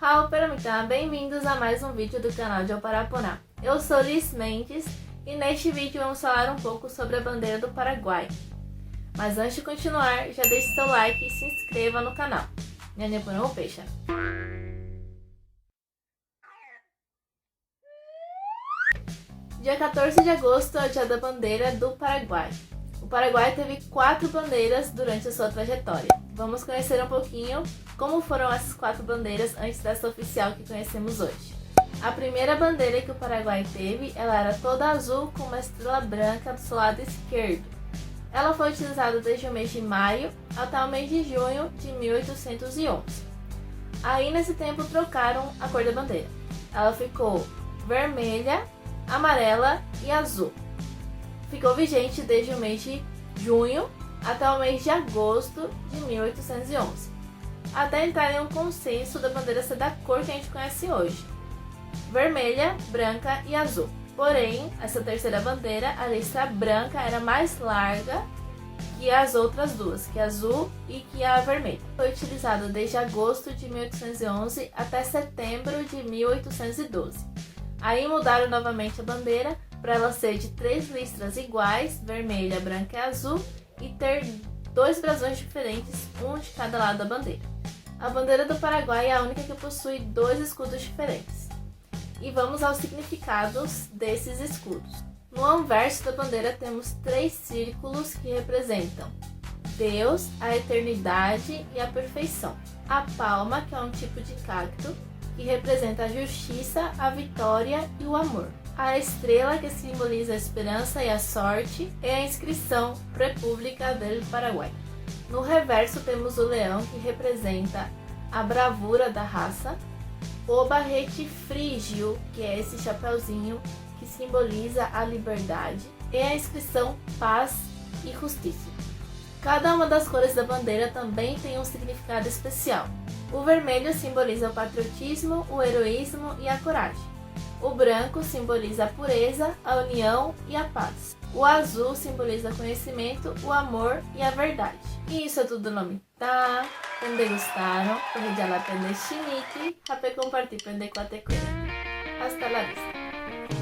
Halo Peramita, bem-vindos a mais um vídeo do canal de Oparaponá. Eu sou Liz Mendes e neste vídeo vamos falar um pouco sobre a bandeira do Paraguai. Mas antes de continuar, já deixe seu like e se inscreva no canal. Nhane Porão Peixa. Dia 14 de agosto é o dia da bandeira do Paraguai. O Paraguai teve 4 bandeiras durante a sua trajetória. Vamos conhecer um pouquinho como foram essas 4 bandeiras antes dessa oficial que conhecemos hoje. A primeira bandeira que o Paraguai teve, ela era toda azul com uma estrela branca do seu lado esquerdo. Ela foi utilizada desde o mês de maio até o mês de junho de 1811. Aí nesse tempo trocaram a cor da bandeira. Ela ficou vermelha, amarela e azul. Ficou vigente desde o mês de junho até o mês de agosto de 1811, até entrar em um consenso da bandeira ser da cor que a gente conhece hoje, vermelha, branca e azul. Porém, essa terceira bandeira, a listra branca era mais larga que as outras duas, que a azul e que a vermelha. Foi utilizada desde agosto de 1811 até setembro de 1812. Aí mudaram novamente a bandeira para ela ser de 3 listras iguais, vermelha, branca e azul, e ter 2 brasões diferentes, um de cada lado da bandeira. A bandeira do Paraguai é a única que possui 2 escudos diferentes. E vamos aos significados desses escudos. No anverso da bandeira temos 3 círculos que representam Deus, a eternidade e a perfeição. A palma, que é um tipo de cacto, que representa a justiça, a vitória e o amor. A estrela, que simboliza a esperança e a sorte, é a inscrição República del Paraguai. No reverso temos o leão, que representa a bravura da raça, o barrete frígio, que é esse chapeuzinho que simboliza a liberdade, e a inscrição Paz e Justiça. Cada uma das cores da bandeira também tem um significado especial. O vermelho simboliza o patriotismo, o heroísmo e a coragem. O branco simboliza a pureza, a união e a paz. O azul simboliza o conhecimento, o amor e a verdade. E isso é tudo nome, tá? Quando gostaram, corre de lá aprender chinique, rapé compartir, aprender com a tecoia. Hasta la vista.